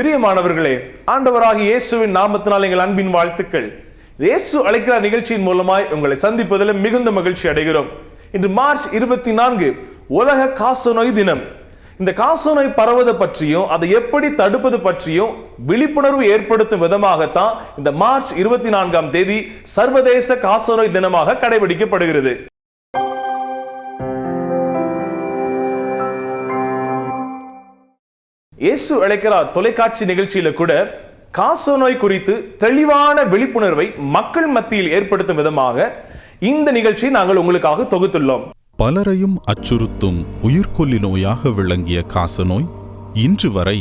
பிரியமானவர்களே, ஆண்டவராகிய இயேசுவின் நாமத்தினால் எங்கள் அன்பின் வாழ்த்துக்கள். இயேசு அழைக்கிறார் நிகழ்ச்சியின் மூலமாய் உங்களை சந்திப்பதில் மிகுந்த மகிழ்ச்சி அடைகிறோம். இன்று மார்ச் 24 உலக காசநோய் தினம். இந்த காசநோய் பரவுவதை பற்றியும் அதை எப்படி தடுப்பது பற்றியும் விழிப்புணர்வு ஏற்படுத்தும் விதமாகத்தான் இந்த மார்ச் 24ஆம் தேதி சர்வதேச காசநோய் தினமாக கடைபிடிக்கப்படுகிறது. இயேசு அழைக்கிறார் தொலைக்காட்சி நிகழ்ச்சியில கூட காசநோய் குறித்து தெளிவான விழிப்புணர்வை மக்கள் மத்தியில் ஏற்படுத்தும் விதமாக இந்த நிகழ்ச்சியை நாங்கள் உங்களுக்காக தொகுத்துள்ளோம். பலரையும் அச்சுறுத்தும் உயிர்கொல்லி நோயாக விளங்கிய காசநோய் இன்று வரை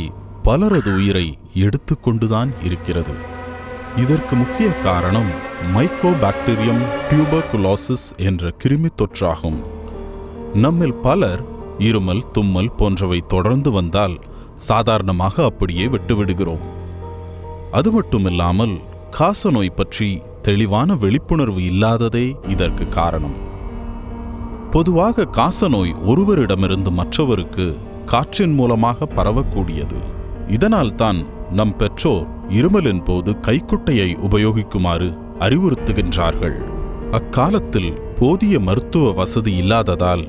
பலரது உயிரை எடுத்துக்கொண்டுதான் இருக்கிறது. இதற்கு முக்கிய காரணம் மைக்கோபாக்டீரியம் டியூபர்குலோசிஸ் என்ற கிருமி தொற்றாகும். நம்மில் பலர் இருமல், தும்மல் போன்றவை தொடர்ந்து வந்தால் சாதாரணமாக அப்படியே விட்டுவிடுகிறோம். அது மட்டுமில்லாமல் காசநோய் பற்றி தெளிவான விழிப்புணர்வு இல்லாததே இதற்கு காரணம். பொதுவாக காசநோய் ஒருவரிடமிருந்து மற்றவருக்கு காற்றின் மூலமாக பரவக்கூடியது. இதனால்தான் நம் பெற்றோர் இருமலின் போது கைக்குட்டையை உபயோகிக்குமாறு அறிவுறுத்துகின்றார்கள். அக்காலத்தில் போதிய மருத்துவ வசதி இல்லாததால்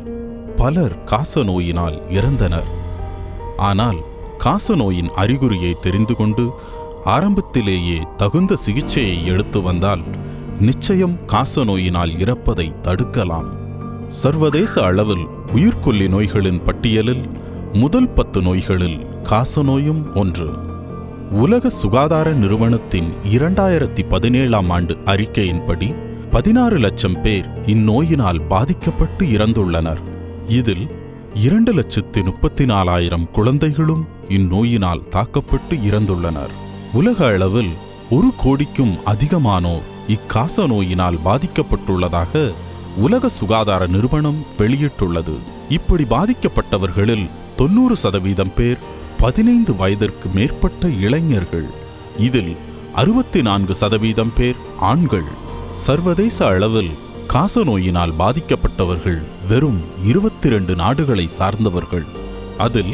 பலர் காசநோயினால் இறந்தனர். ஆனால் காசநோயின் அறிகுறியை தெரிந்து கொண்டு ஆரம்பத்திலேயே தகுந்த சிகிச்சையை எடுத்து வந்தால் நிச்சயம் காசநோயினால் இறப்பதை தடுக்கலாம். சர்வதேச அளவில் உயிர்கொல்லி நோய்களின் பட்டியலில் முதல் 10 நோய்களில் காசநோயும் ஒன்று. உலக சுகாதார நிறுவனத்தின் 2017ஆம் ஆண்டு அறிக்கையின்படி 16 லட்சம் பேர் இந்நோயினால் பாதிக்கப்பட்டு இறந்துள்ளனர். இதில் 2,34,000 குழந்தைகளும் இந்நோயினால் தாக்கப்பட்டு இறந்துள்ளனர். உலக அளவில் 1 கோடிக்கும் அதிகமானோர் இக்காச நோயினால் பாதிக்கப்பட்டுள்ளதாக உலக சுகாதார நிறுவனம் வெளியிட்டுள்ளது. இப்படி பாதிக்கப்பட்டவர்களில் 90% பேர் 15 வயதிற்கு மேற்பட்ட இளைஞர்கள். இதில் 64% பேர் ஆண்கள். சர்வதேச அளவில் காசநோயினால் பாதிக்கப்பட்டவர்கள் வெறும் 22 நாடுகளை சார்ந்தவர்கள். அதில்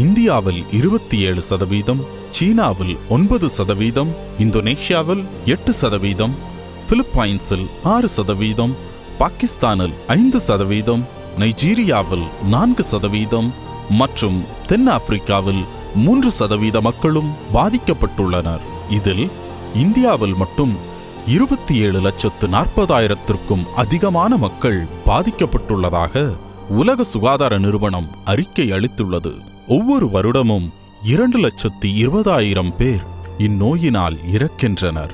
இந்தியாவில் 27%, சீனாவில் 9%, இந்தோனேஷியாவில் 8%, பிலிப்பைன்ஸில் 6%, பாகிஸ்தானில் 5%, நைஜீரியாவில் 4% மற்றும் தென்னாப்பிரிக்காவில் 3% மக்களும் பாதிக்கப்பட்டுள்ளனர். இதில் இந்தியாவில் மட்டும் 27,40,000த்திற்கும் அதிகமான மக்கள் பாதிக்கப்பட்டுள்ளதாக உலக சுகாதார நிறுவனம் அறிக்கை அளித்துள்ளது. ஒவ்வொரு வருடமும் 2,20,000 பேர் இந்நோயினால் இறக்கின்றனர்.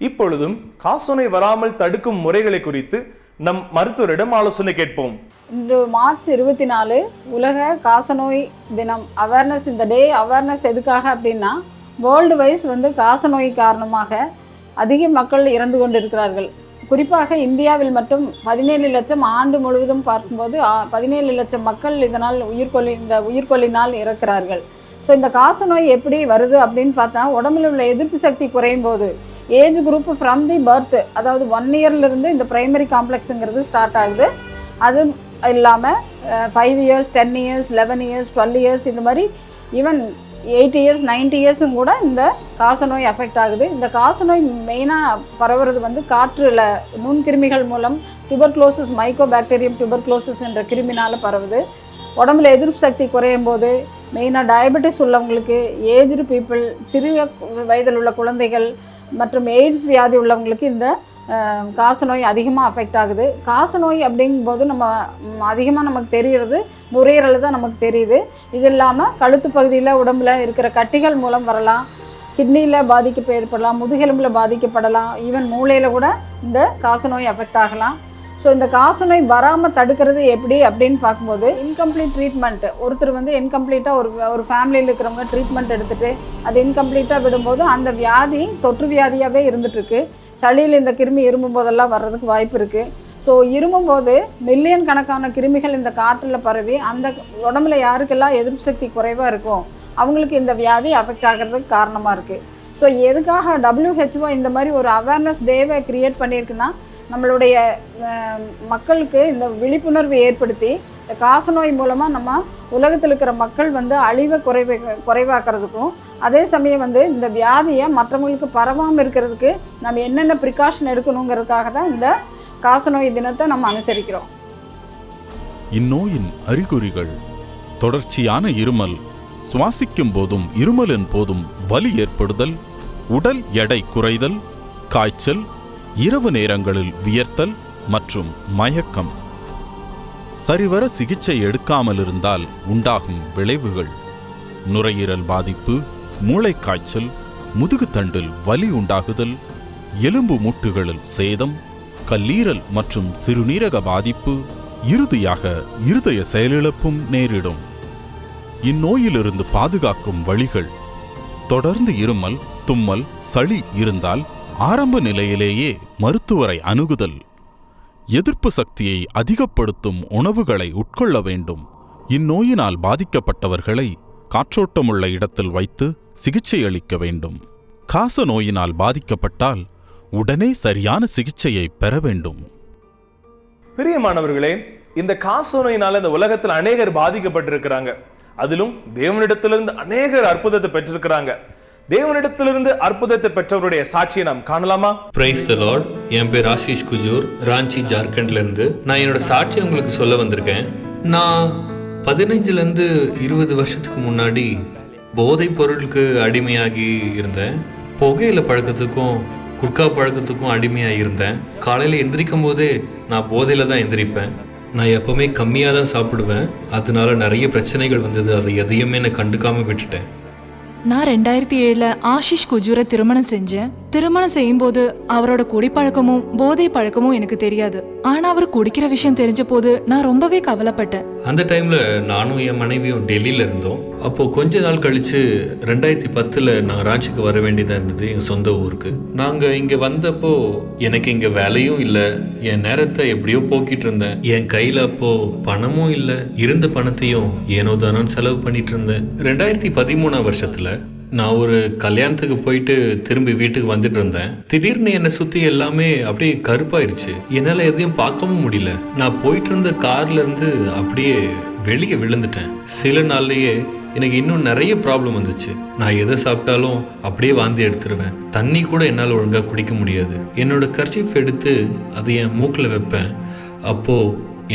இப்பொழுதும் காசநோய் வராமல் தடுக்கும் முறைகளை குறித்து நம் மருத்துவரிடம் ஆலோசனை கேட்போம். இன்று மார்ச் 24 உலக காசநோய் தினம். அவேர்னஸ், இந்த டே அவேர்னஸ் எதுக்காக அப்படின்னா, வேர்ல்டு வைஸ் காசநோய் காரணமாக அதிக மக்கள் இறந்து கொண்டிருக்கிறார்கள். குறிப்பாக இந்தியாவில் மட்டும் 17 லட்சம், ஆண்டு முழுவதும் பார்க்கும்போது 17 லட்சம் மக்கள் இதனால் உயிர்கொல்லினால் இறக்கிறார்கள். ஸோ இந்த காசநோய் எப்படி வருது அப்படின்னு பார்த்தா, உடம்பில் உள்ள எதிர்ப்பு சக்தி குறையும் போது age group from the birth, அதாவது 1 இயர்லேருந்து இந்த பிரைமரி காம்ப்ளெக்ஸுங்கிறது ஸ்டார்ட் ஆகுது. அது இல்லாமல் 5 இயர்ஸ், 10 இயர்ஸ், 11 இயர்ஸ், 12 இயர்ஸ், இந்த மாதிரி ஈவன் 80 இயர்ஸ், 90 இயர்ஸும் கூட இந்த காசநோய் அஃபெக்ட் ஆகுது. இந்த காசநோய் மெயினாக பரவுறது காற்றில் நுண்கிருமிகள் மூலம் டியூபர்குலோசிஸ், மைக்கோபாக்டீரியம் டியூபர்குலோசிஸ் என்ற கிருமினால் பரவுது. உடம்புல எதிர்ப்பு சக்தி குறையும் போது மெயினாக டயபெட்டிஸ் உள்ளவங்களுக்கு, ஏஜ்டு பீப்புள், சிறிய வயதில் உள்ள குழந்தைகள் மற்றும் எய்ட்ஸ் வியாதி உள்ளவங்களுக்கு இந்த காசநோய் அதிகமாக அஃபெக்ட் ஆகுது. காசநோய் அப்படிங்கும்போது அதிகமாக நமக்கு தெரிகிறது நுரையீரல் தான் நமக்கு தெரியுது. இது இல்லாமல் கழுத்து பகுதியில் உடம்புல இருக்கிற கட்டிகள் மூலம் வரலாம், கிட்னியில் பாதிப்பு ஏற்படலாம், முதுகெலும்பில் பாதிக்கப்படலாம், ஈவன் மூளையில் கூட இந்த காசநோய் அஃபெக்ட் ஆகலாம். ஸோ இந்த காசநோய் வராமல் தடுக்கிறது எப்படி அப்படின்னு பார்க்கும்போது, இன்கம்ப்ளீட் ட்ரீட்மெண்ட். ஒருத்தர் இன்கம்ப்ளீட்டாக ஒரு ஃபேமிலியில் இருக்கிறவங்க ட்ரீட்மெண்ட் எடுத்துகிட்டு அது இன்கம்ப்ளீட்டாக விடும்போது அந்த வியாதி தொற்று வியாதியாகவே இருந்துகிட்ருக்கு. சளியில் இந்த கிருமி இருமும் போதெல்லாம் வர்றதுக்கு வாய்ப்பு இருக்குது. ஸோ இருமும்போது மில்லியன் கணக்கான கிருமிகள் இந்த காற்றில் பரவி அந்த உடம்புல யாருக்கெல்லாம் எதிர்ப்பு சக்தி குறைவாக இருக்கும் அவங்களுக்கு இந்த வியாதி அஃபெக்ட் ஆகிறதுக்கு காரணமாக இருக்குது. ஸோ எதுக்காக WHO இந்த மாதிரி ஒரு அவேர்னஸ் டேவை க்ரியேட் பண்ணியிருக்குன்னா, நம்மளுடைய மக்களுக்கு இந்த விழிப்புணர்வு ஏற்படுத்தி இந்த காசநோய் மூலமாக நம்ம உலகத்தில் இருக்கிற மக்கள் வந்து அழிவை குறைவாக்குறதுக்கும் அதே சமயம் வந்து இந்த வியாதியை மற்றவங்களுக்கு பரவாமல் இருக்கிறதுக்கு நம்ம என்னென்ன ப்ரிகாஷன் எடுக்கணுங்கிறதுக்காக தான் இந்த காசநோய் தினத்தை நம்ம அனுசரிக்கிறோம். இந்நோயின் அறிகுறிகள் தொடர்ச்சியான இருமல், சுவாசிக்கும் போதும் இருமலின் போதும் வலி ஏற்படுதல், உடல் எடை குறைதல், காய்ச்சல், இரவு நேரங்களில் வியர்த்தல் மற்றும் மயக்கம். சரிவர சிகிச்சை எடுக்காமல் இருந்தால் உண்டாகும் விளைவுகள்: நுரையீரல் பாதிப்பு, மூளைக்காய்ச்சல், முதுகுத்தண்டில் வலி உண்டாகுதல், எலும்பு மூட்டுகளில் சேதம், கல்லீரல் மற்றும் சிறுநீரக பாதிப்பு, இறுதியாக இருதய செயலிழப்பும் நேரிடும். இந்நோயிலிருந்து பாதுகாக்கும் வழிகள்: தொடர்ந்து இருமல், தும்மல், சளி இருந்தால் ஆரம்ப நிலையிலேயே மருத்துவரை அணுகுதல். எதிர்ப்பு சக்தியை அதிகப்படுத்தும் உணவுகளை உட்கொள்ள வேண்டும். இந்நோயினால் பாதிக்கப்பட்டவர்களை காற்றோட்டமுள்ள இடத்தில் வைத்து சிகிச்சை அளிக்க வேண்டும். காச நோயினால் பாதிக்கப்பட்டால் உடனே சரியான சிகிச்சையை பெற வேண்டும். பிரியமானவர்களே, இந்த காசநோயினால இந்த உலகத்தில் அநேகர் பாதிக்கப்பட்டிருக்கிறாங்க. அதிலும் தேவனிடத்திலிருந்து அநேகர் அற்புதத்தை பெற்றிருக்கிறாங்க. தேவனிடத்திலிருந்து அற்புதத்தை பெற்றவருடைய சாட்சியை நாம் காணலாமா? Praise the Lord. என் பேர் ஆஷிஷ் குஜூர், ராஞ்சி, ஜார்க்கண்ட்ல இருந்து. நான் என்னோட சாட்சியை உங்களுக்கு சொல்ல வந்திருக்கேன். நான் 15 20 வருஷத்துக்கு முன்னாடி போதைப் பொருளுக்கு அடிமையாகி இருந்தேன். புகையில பழக்கத்துக்கும் குட்கா பழக்கத்துக்கும் அடிமையாக இருந்தேன். காலையில் எந்திரிக்கும் போதே நான் போதையில் தான் எந்திரிப்பேன். நான் எப்போவுமே கம்மியாக தான் சாப்பிடுவேன். அதனால நிறைய பிரச்சனைகள் வந்தது. அதை எதையுமே நான் கண்டுக்காமல் விட்டுட்டேன். நான் 2007 ஆஷிஷ் குஜூரை திருமணம் செஞ்சேன். திருமணம் செய்யும்போது அவரோட குடிப்பழக்கமும் போதை பழக்கமும் எனக்கு தெரியாது. ஆனா அவர் குடிக்கிற விஷயம் தெரிஞ்ச போது நான் ரொம்பவே கவலைப்பட்டேன். அந்த டைம்ல நானும் என் மனைவியும் டெல்லியில இருந்தோம். அப்போ கொஞ்ச நாள் கழிச்சு 2010 நான் ராஞ்சிக்கு வர வேண்டியதா இருந்தது, என் சொந்த ஊருக்கு. நாங்க இங்க வந்தப்போ எனக்கு இங்க வேலையும் இல்லை. என் நேரத்தை எப்படியோ போக்கிட்டு இருந்தேன். என் கையில அப்போ பணமும் இல்லை. இருந்த பணத்தையும் ஏனோ தானோ செலவு பண்ணிட்டு இருந்தேன். 2013 வருஷத்துல நான் ஒரு கல்யாணத்துக்கு போயிட்டு திரும்பி வீட்டுக்கு வந்துட்டு இருந்தேன். திடீர்னு என்னை சுத்தி எல்லாமே அப்படியே கருப்பாயிருச்சு. என்னால எதையும் பார்க்கவும் முடியல. நான் போயிட்டு இருந்த கார்ல இருந்து அப்படியே வெளியே விழுந்துட்டேன். சில நாள்லயே எனக்கு இன்னும் நிறைய ப்ராப்ளம் வந்துச்சு. நான் எதை சாப்பிட்டாலும் அப்படியே வாந்தி எடுத்துருவேன். தண்ணி கூட என்னால் ஒழுங்கா குடிக்க முடியாது. என்னோட கர்ச்சீஃப் எடுத்து அதை என் மூக்கில் வைப்பேன். அப்போ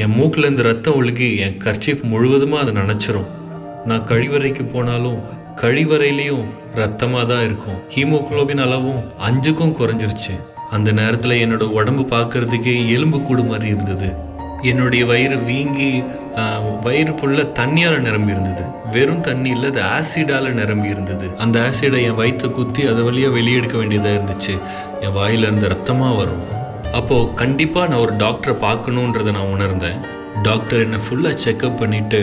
என் மூக்கில் இருந்து ரத்தம் ஒழுகி என் கர்ச்சீஃப் முழுவதுமா அதை நனைச்சிரும். நான் கழிவறைக்கு போனாலும் கழிவறையிலையும் ரத்தமாக தான் இருக்கும். ஹீமோகுளோபின் அளவும் 5க்கும் குறைஞ்சிருச்சு. அந்த நேரத்தில் என்னோட உடம்பு பார்க்கறதுக்கே எலும்பு கூடு மாதிரி இருந்தது. என்னுடைய வயிறு வீங்கி வயிறு ஃபுல்லாக தண்ணியால் நிரம்பி இருந்தது. வெறும் தண்ணி இல்லை, அது ஆசிடால் நிரம்பி இருந்தது. அந்த ஆசிடை என் வயிற்றை குத்தி அதை வழியாக வெளியெடுக்க வேண்டியதாக இருந்துச்சு. என் வாயிலிருந்து ரத்தமாக வரும். அப்போது கண்டிப்பாக நான் ஒரு டாக்டரை பார்க்கணுன்றதை நான் உணர்ந்தேன். டாக்டர் என்னை ஃபுல்லாக செக்அப் பண்ணிட்டு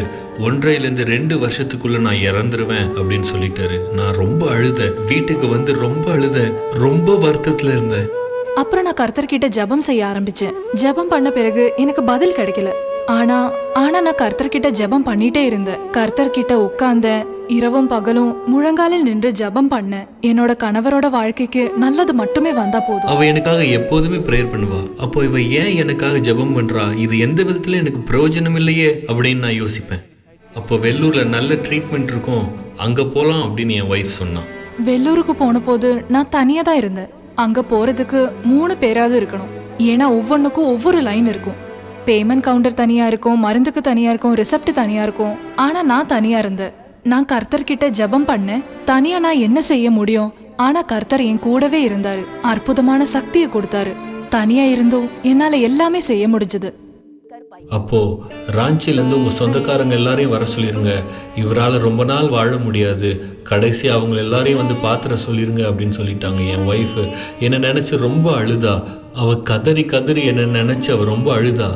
1.5 வருஷத்துக்குள்ள நான் இறந்துருவேன் அப்படின்னு சொல்லிட்டாரு. நான் ரொம்ப அழுதேன். வீட்டுக்கு வந்து ரொம்ப அழுதேன். ரொம்ப வருத்தத்தில் இருந்தேன். அப்புறம் நான் கர்த்தர்கிட்ட ஜெபம் செய்ய ஆரம்பிச்சேன். ஜெபம் பண்ண பிறகு எனக்கு பதில் கிடைக்கல. ஆனா நான் கர்த்தர்கிட்ட ஜெபம் பண்ணிட்டே இருந்தேன். கர்த்தர்கிட்ட உட்கார்ந்தேன். இரவும் பகலும் முழங்காலில் நின்று ஜெபம் பண்ணேன். என்னோட கணவரோட வாழ்க்கைக்கு நல்லது மட்டுமே வந்தா போதும். அவ எனக்காக எப்போதுமே ப்ரேயர் பண்ணுவா. அப்போ இவ ஏன் எனக்காக ஜெபம் பண்றா, இது எந்த விதத்துல எனக்கு பிரயோஜனம் இல்லையே அப்படின்னு நான் யோசிப்பேன். அப்போ வெள்ளூர்ல நல்ல ட்ரீட்மெண்ட் இருக்கும், அங்க போலாம் அப்படின்னு என் ஒய்ஃப் சொன்னான். வெள்ளூருக்கு போன போது நான் தனியா தான் இருந்தேன். அங்க போறதுக்கு 3 பேராவது இருக்கணும். ஏன்னா ஒவ்வொன்றுக்கும் ஒவ்வொரு லைன் இருக்கும். பேமெண்ட் கவுண்டர் தனியா இருக்கும், மருந்துக்கு தனியா இருக்கும், ரிசப்ட் தனியா இருக்கும். ஆனா நான் தனியா இருந்தேன். நான் கர்த்தர்கிட்ட ஜெபம் பண்ணேன். தனியா நான் என்ன செய்ய முடியும்? ஆனா கர்த்தர் என் கூடவே இருந்தாரு. அற்புதமான சக்தியை கொடுத்தாரு. தனியா இருந்தும் என்னால எல்லாமே செய்ய முடிஞ்சது. அப்போ ராஞ்சிலேருந்து உங்க சொந்தக்காரங்க எல்லாரையும் வர சொல்லிருங்க. இவரால் ரொம்ப நாள் வாழ முடியாது. கடைசி அவங்க எல்லாரையும் வந்து பாத்திர சொல்லிருங்க அப்படின்னு சொல்லிட்டாங்க. என் ஒய்ஃப் என்னை நினைச்சு ரொம்ப அழுதா. அவ கதறி என்னை நினைச்சு அவ ரொம்ப அழுதா.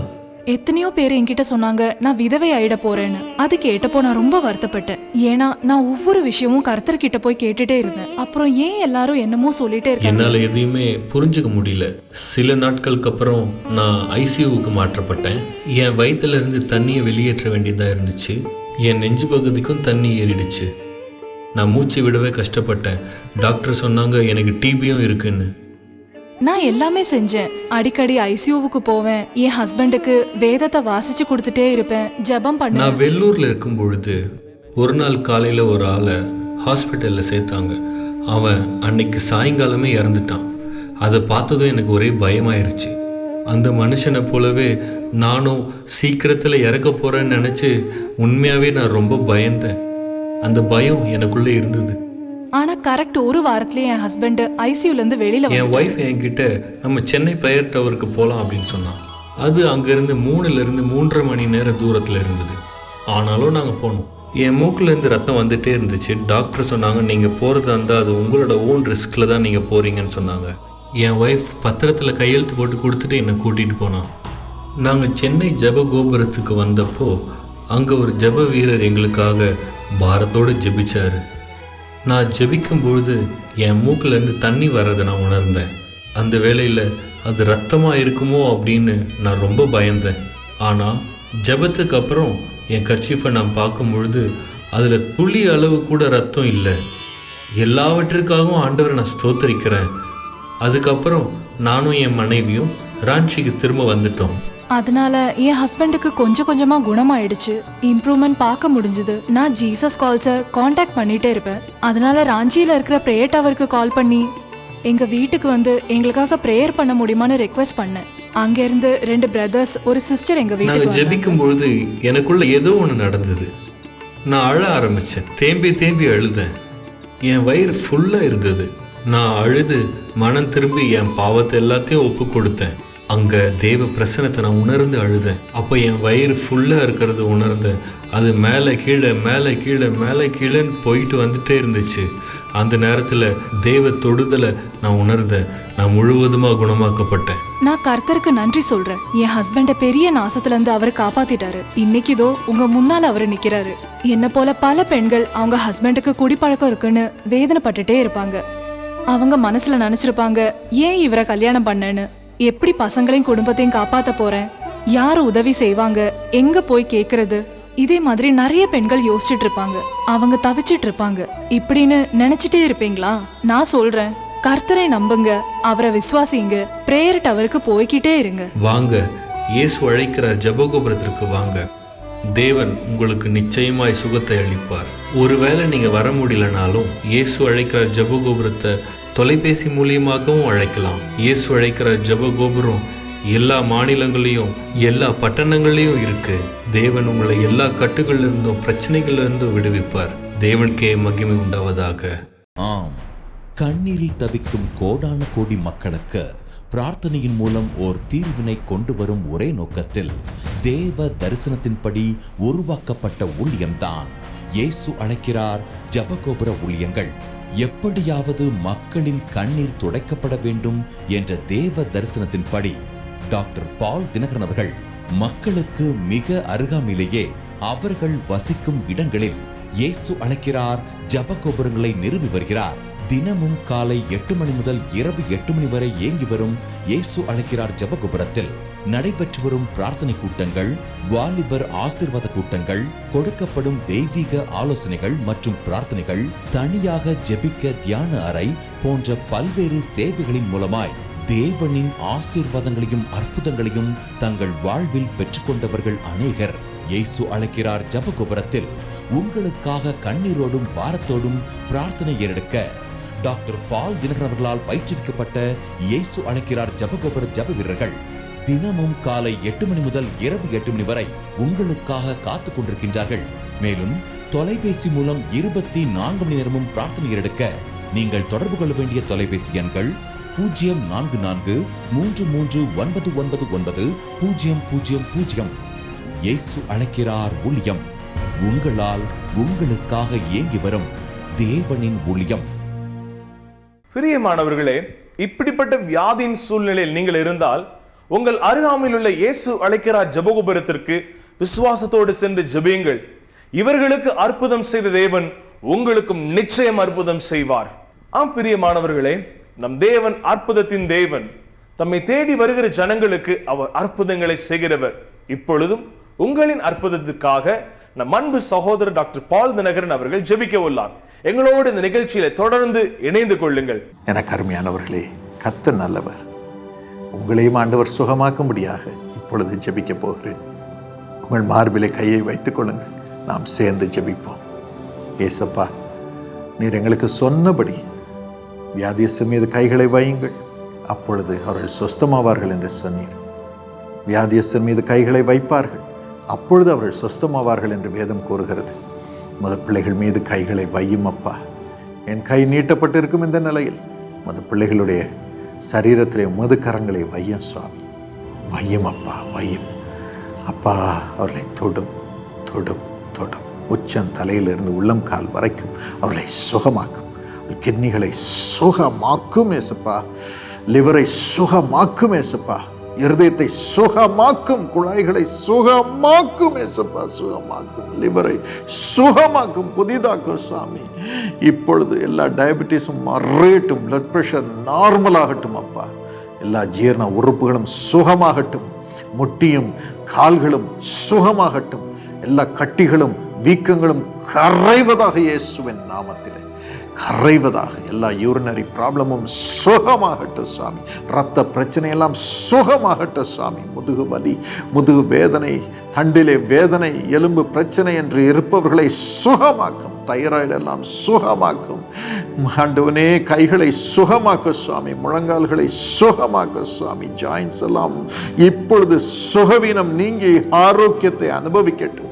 எத்தனையோ பேர் என்கிட்ட சொன்னாங்க நான் விதவை ஆயிட போறேன்னு. அது கேட்டப்போ நான் ரொம்ப வருத்தப்பட்டேன். ஏன்னா நான் ஒவ்வொரு விஷயமும் கர்த்தர்கிட்ட போய் கேட்டுட்டே இருந்தேன். அப்புறம் ஏன் எல்லாரும் என்னமோ சொல்லிட்டே இருக்காங்க. என்னால எதையுமே புரிஞ்சுக்க முடியல. சில நாட்களுக்கு அப்புறம் நான் ஐசியூவுக்கு மாற்றப்பட்டேன். என் வயிற்றுல இருந்து தண்ணியை வெளியேற்ற வேண்டியதா இருந்துச்சு. என் நெஞ்சு பகுதிக்கும் தண்ணி ஏறிடுச்சு. நான் மூச்சு விடவே கஷ்டப்பட்டேன். டாக்டர் சொன்னாங்க எனக்கு டிபியும் இருக்குன்னு. நான் எல்லாமே செஞ்சேன். அடிக்கடி ஐசியூவுக்கு போவேன், என் ஹஸ்பண்டுக்கு வேதத்தை வாசிச்சு கொடுத்துட்டே இருப்பேன், ஜெபம் பண்ணுவேன். நான் வெள்ளூர்ல இருக்கும் பொழுது ஒரு நாள் காலையில ஒரு ஆளை ஹாஸ்பிட்டல்ல சேர்த்தாங்க. அவன் அன்னைக்கு சாயங்காலமே இறந்துட்டான். அதை பார்த்ததும் எனக்கு ஒரே பயமாயிருச்சு. அந்த மனுஷனை போலவே நானும் சீக்கிரத்தில் இறக்க போறேன்னு நினச்சி உண்மையாகவே நான் ரொம்ப பயந்தேன். அந்த பயம் எனக்குள்ளே இருந்தது. ஆனா கரெக்ட் ஒரு வாரத்திலேயே என் ஹஸ்பண்ட் ஐசியூல இருந்து வெளியில என் ஒய்ஃப் என்கிட்ட நம்ம சென்னை பிரேயர் டவருக்கு போகலாம் அப்படின்னு சொன்னான். அது அங்கேருந்து 3 to 3.5 மணி நேரம் தூரத்தில் இருந்தது. ஆனாலும் நாங்கள் போனோம். என் மூக்கிலேருந்து ரத்தம் வந்துட்டே இருந்துச்சு. டாக்டர் சொன்னாங்க, நீங்கள் போகிறதா இருந்தால் அது உங்களோட ஓன் ரிஸ்கில் தான் நீங்கள் போகிறீங்கன்னு சொன்னாங்க. என் ஒய்ஃப் பத்திரத்தில் கையெழுத்து போட்டு கொடுத்துட்டு என்னை கூட்டிகிட்டு போனான். நாங்கள் சென்னை ஜெப கோபுரத்துக்கு வந்தப்போ அங்கே ஒரு ஜெப வீரர் எங்களுக்காக பாரத்தோடு ஜெபிச்சார். நான் ஜெபிக்கும்பொழுது என் மூக்கிலேருந்து தண்ணி வர்றதை நான் உணர்ந்தேன். அந்த வேளையில் அது ரத்தமாக இருக்குமோ அப்படின்னு நான் ரொம்ப பயந்தேன். ஆனால் ஜெபத்துக்கு அப்புறம் என் கர்ச்சீஃபை நான் பார்க்கும் பொழுது அதில் துளி அளவு கூட ரத்தம் இல்லை. எல்லாவற்றிற்காகவும் ஆண்டவரை நான் ஸ்தோத்தரிக்கிறேன். அதுக்கப்புறம் நானும் என் மனைவியும் ராஞ்சிக்கு திரும்ப வந்துட்டோம். அதனால என் ஹஸ்பண்டுக்கு கொஞ்சம் கொஞ்சமா குணமாயிடுச்சு, இம்ப்ரூவ்மெண்ட் பார்க்க முடிஞ்சது. நான் ஜீசஸ் கால்ஸை காண்டாக்ட் பண்ணிட்டே இருப்பேன். அதனால ராஞ்சியில இருக்கிற பிரேயர் டவருக்கு கால் பண்ணி எங்க வீட்டுக்கு வந்து எங்களுக்காக பிரேயர் பண்ண முடியுமான்னு ரெக்வெஸ்ட் பண்ணேன். அங்க இருந்து 2 பிரதர்ஸ் ஒரு சிஸ்டர் எங்க வீட்டுக்கு ஜெபிக்கும் பொழுது எனக்குள்ள ஏதோ ஒன்று நடந்தது. நான் அழ ஆரம்பிச்சேன். தேம்பி அழுதேன். என் வயிறு ஃபுல்லா இருந்தது. நான் அழுது மனம் திரும்பி என் பாவத்தை எல்லாத்தையும் ஒப்பு கொடுத்தேன். அங்க தேவ பிரசனத்தை நான் உணர்ந்து அழுதேன். அப்போ என் வயிறு ஃபுல்லா இருக்கிறது உணர்ந்தேன். அது மேலே கீழே மேலே கீழே மேலே கீழேன்னு போயிட்டு வந்துட்டே இருந்துச்சு. அந்த நேரத்தில் தேவ தொடுதலை நான் உணர்ந்தேன். நான் முழுவதுமாக குணமாக்கப்பட்டேன். நான் கர்த்தருக்கு நன்றி சொல்றேன். என் ஹஸ்பண்ட பெரிய நாசத்துல இருந்து அவர் காப்பாத்திட்டாரு. இன்னைக்கு இதோ உங்க முன்னால அவரு நிக்கிறாரு. என்ன போல பல பெண்கள் அவங்க ஹஸ்பண்டுக்கு குடிப்பழக்கம் இருக்குன்னு வேதனைப்பட்டுட்டே இருப்பாங்க. அவங்க மனசுல நினைச்சிருப்பாங்க, ஏன் இவரை கல்யாணம் பண்ணேன்னு, எப்படி பசங்களையும் குடும்பத்தையும் காப்பாத்த போறேன், யாரு உதவி செய்வாங்க, எங்க போய் கேக்குறது, இதே மாதிரி நிறைய பெண்கள் யோசிச்சுட்டு இருப்பாங்க. அவங்க தவிச்சிட்டு இருப்பாங்க. இப்படின்னு நினைச்சிட்டே இருப்பீங்களா? நான் சொல்றேன், கர்த்தரை நம்புங்க, அவரை விசுவாசிங்க, பிரேயர் டவருக்கு போய்கிட்டே இருங்க. வாங்க, இயேசு அழைக்கிற ஜெபகோபுரத்திற்கு வாங்க. தேவன் உங்களுக்கு நிச்சயமாய் சுகத்தை அளிப்பார். ஒருவேளை நீங்க வர முடியலனாலும் இயேசு அழைக்கிற ஜெபகோபுரத்தை தொலைபேசி மூலியமாகவும் அழைக்கலாம். இயேசு அழைக்கிற ஜெபகோபுரம் எல்லா மாநிலங்களையும் எல்லா பட்டணங்களையும் இருக்கு. தேவன் உங்களை எல்லா கட்டுகள்ல இருந்தும் பிரச்சனைகள்ல இருந்தும் விடுவிப்பார். தேவனுக்கே மகிமை உண்டாவதாக. ஆம், கண்ணீரில் தவிக்கும் கோடான கோடி மக்களுக்கு பிரார்த்தனையின் மூலம் ஓர் தீர்வினை கொண்டு வரும் ஒரே நோக்கத்தில் தேவ தரிசனத்தின்படி உருவாக்கப்பட்ட ஊழியம்தான் இயேசு அழைக்கிறார் ஜெபகோபுர ஊழியங்கள். எப்படியாவது மக்களின் கண்ணீர் துடைக்கப்பட வேண்டும் என்ற தேவ தரிசனத்தின்படி டாக்டர் பால் தினகரன் அவர்கள் மக்களுக்கு மிக அருகாமையிலேயே அவர்கள் வசிக்கும் இடங்களில் இயேசு அழைக்கிறார் ஜெபகோபுரங்களை நிறுவி வருகிறார். தினமும் காலை 8 மணி முதல் இரவு 8 மணி வரை இயங்கி வரும் இயேசு அழைக்கிறார் ஜெபகோபுரத்தில் நடைபெற்று வரும் பிரார்த்தனை கூட்டங்கள், வாலிபர் ஆசீர்வாத கூட்டங்கள், கொடுக்கப்படும் தெய்வீக ஆலோசனைகள் மற்றும் பிரார்த்தனைகள், தனியாக ஜெபிக்க தியான அறை போன்ற பல்வேறு சேவைகளின் மூலமாய் தேவனின் ஆசீர்வாதங்களையும் அற்புதங்களையும் தங்கள் வாழ்வில் பெற்றுக்கொண்டவர்கள் அநேகர். இயேசு அழைக்கிறார் ஜெபகோபுரத்தில் உங்களுக்காக கண்ணீரோடும் பாரத்தோடும் பிரார்த்தனை ஏறெடுக்க டாக்டர் பால் தினகரன் அவர்களால் பயிற்றுவிக்கப்பட்ட இயேசு அழைக்கிறார் ஜெபகோபுர ஜெப வீரர்கள் தினமும் காலை 8 மணி முதல் இரவு 8 மணி வரை உங்களுக்காக காத்துக் கொண்டிருக்கின்றார்கள். மேலும் தொலைபேசி மூலம் 24 மணி நேரமும் பிரார்த்தனை ஏறெடுக்க நீங்கள் தொடர்பு கொள்ள வேண்டிய தொலைபேசி எண்கள் 0443399900. இயேசு அழைக்கிறார் ஊழியம், உங்களால் உங்களுக்காக இயங்கி வரும் தேவனின் ஊழியம். பிரியமானவர்களே, இப்படிப்பட்ட வியாதியின் சூழ்நிலையில் நீங்கள் இருந்தால் உங்கள் அருகாமையில் உள்ள இயேசு அழைக்கிறார் ஜெபகோபுரத்திற்கு விசுவாசத்தோடு சென்று ஜெபியுங்கள். இவர்களுக்கு அற்புதம் செய்த தேவன் உங்களுக்கும் நிச்சயம் அற்புதம் செய்வார். ஆம் பிரியமானவர்களே, நம் தேவன் அற்புதத்தின் தேவன். தம்மை தேடி வருகிற ஜனங்களுக்கு அவர் அற்புதங்களை செய்கிறவர். இப்பொழுதும் உங்களின் அற்புதத்துக்காக நம் அன்பு சகோதரர் டாக்டர் பால் தினகரன் அவர்கள் ஜெபிக்க உள்ளார். எங்களோடு இந்த நிகழ்ச்சியில தொடர்ந்து இணைந்து கொள்ளுங்கள். எனக்கு அருமையானவர்களே, கர்த்தர் நல்லவர். உங்களையும் ஆண்டவர் சுகமாக்கும்படியாக இப்பொழுது ஜெபிக்க போகிறேன். உங்கள் மார்பிலே கையை வைத்துக் கொள்ளுங்கள். நாம் சேர்ந்து ஜெபிப்போம். ஏசப்பா, நீர் எங்களுக்கு சொன்னபடி வியாதியஸ்தர் மீது கைகளை வையுங்கள், அப்பொழுது அவர்கள் சொஸ்தமாவார்கள் என்று சொன்னீர். வியாதியஸ்தர் மீது கைகளை வைப்பார்கள், அப்பொழுது அவர்கள் சொஸ்தமாவார்கள் என்று வேதம் கூறுகிறது. மத பிள்ளைகள் மீது கைகளை வையும் அப்பா. என் கை நீட்டப்பட்டிருக்கும் இந்த நிலையில் மத பிள்ளைகளுடைய சரீரத்திலே உமது கரங்களை வையும் சுவாமி. வையும் அப்பா, வையும் அப்பா. அவர்களை தொடும் தொடும் தொடும். உச்சம் தலையிலிருந்து உள்ளம் கால் வரைக்கும் அவர்களை சுகமாக்கும். கிட்னிகளை சுகமாக்கும் ஏசப்பா. லிவரை சுகமாக்கும் ஏசப்பா. இருதயத்தை சுகமாக்கும். குழாய்களை சுகமாக்கும் ஏசப்பா. சுகமாக்கும். லிவரை சுகமாக்கும், புதிதாக்கும் சாமி. இப்பொழுது எல்லா டயபெட்டிஸும் மறையட்டும். பிளட் ப்ரெஷர் நார்மலாகட்டும் அப்பா. எல்லா ஜீரண உறுப்புகளும் சுகமாகட்டும். முட்டியும் கால்களும் சுகமாகட்டும். எல்லா கட்டிகளும் வீக்கங்களும் கரைவதாக இயேசுவின் நாமத்திலே கரைவதாக. எல்லா யூரினரி ப்ராப்ளமும் சுகமாகட்டும் சாமி. இரத்த பிரச்சனை எல்லாம் சுகமாகட்டும் சாமி. முதுகு வலி, முதுகு வேதனை, தண்டிலே வேதனை, எலும்பு பிரச்சனை என்று இருப்பவர்களை சுகமாக்கும். தைராய்டு எல்லாம் சுகமாக்கும். ஆண்டவனே, கைகளை சுகமாக்க சுவாமி. முழங்கால்களை சுகமாக்க சுவாமி. ஜாயின்ஸ் எல்லாம் இப்பொழுது சுகவீனம் நீங்கி ஆரோக்கியத்தை அனுபவிக்கட்டும்.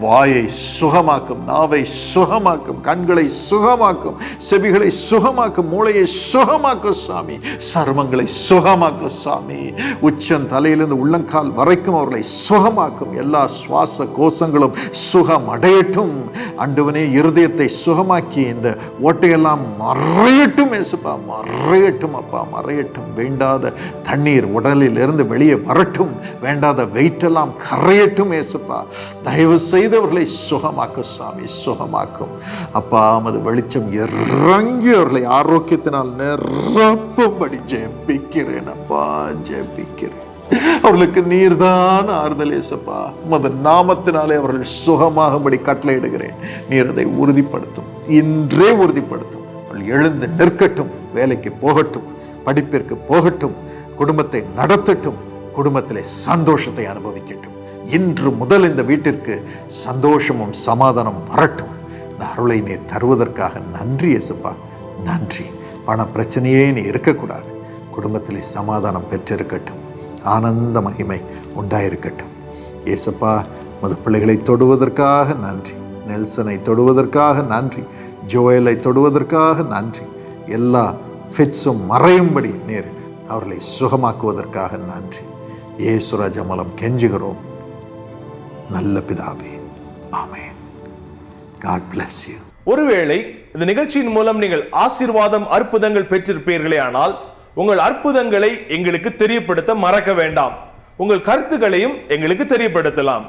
வாயை சுகமாக்கும், நாவை சுகமாக்கும், கண்களை சுகமாக்கும், செவிகளை சுகமாக்கும், மூளையை சுகமாக்கும் சாமி. சர்மங்களை சுகமாக்கும் சாமி. உச்சம் தலையிலிருந்து உள்ளங்கால் வரைக்கும் அவர்களை சுகமாக்கும். எல்லா சுவாச கோஷங்களும் சுகம் அடையட்டும். ஆண்டவனே, இருதயத்தை சுகமாக்கி இந்த ஓட்டையெல்லாம் மறையட்டும் ஏசப்பா. மறையட்டும் அப்பா, மறையட்டும். வேண்டாத தண்ணீர் உடலில் இருந்து வெளியே வரட்டும். வேண்டாத வெயிட் எல்லாம் கரையட்டும் ஏசப்பா. தயவு செய்தவர்களை சுகமாக்கும் சாமி. சுகமாக்கும் அப்பா. நமது வெளிச்சம் இறங்கி அவர்களை ஆரோக்கியத்தினால் நிரப்பும்படி ஜெபிக்கிறேன் அப்பா. ஜெபிக்கிறேன். அவர்களுக்கு நீர்தான் ஆறுதல் ஏசப்பா. உமது நாமத்தினாலே அவர்கள் சுகமாகும்படி கட்டளையிடுகிறேன். நீர் அதை உறுதிப்படுத்தும். இன்றே உறுதிப்படுத்தும். அவர்கள் எழுந்து நிற்கட்டும். வேலைக்கு போகட்டும். படிப்பிற்கு போகட்டும். குடும்பத்தை நடத்தட்டும். குடும்பத்திலே சந்தோஷத்தை அனுபவிக்கட்டும். இன்று முதல் இந்த வீட்டிற்கு சந்தோஷமும் சமாதானம் வரட்டும். இந்த அருளை நீர் தருவதற்காக நன்றி இயேசுப்பா. நன்றி. பண பிரச்சனையே நீ இருக்கக்கூடாது. குடும்பத்திலே சமாதானம் பெற்றிருக்கட்டும். ஆனந்த மகிமை உண்டாயிருக்கட்டும். இயேசுப்பா, மது பிள்ளைகளை தொடுவதற்காக நன்றி. நெல்சனை தொடுவதற்காக நன்றி. ஜோயலை தொடுவதற்காக நன்றி. எல்லா ஃபிட்ஸும் மறையும்படி நீர் அவர்களை சுகமாக்குவதற்காக நன்றி. இயேசுராஜா மூலம் கெஞ்சுகிறோம் நல்ல பிதாவே. ஆமென். God bless you. ஒருவேளை இந்த நிகழ்ச்சியின் மூலம் நீங்கள் ஆசீர்வாதம், அற்புதங்கள் பெற்றிருப்பீர்களே, ஆனால் உங்கள் அற்புதங்களை எங்களுக்கு தெரியப்படுத்த மறக்க வேண்டாம். உங்கள் கருத்துக்களையும் எங்களுக்கு தெரியப்படுத்தலாம்.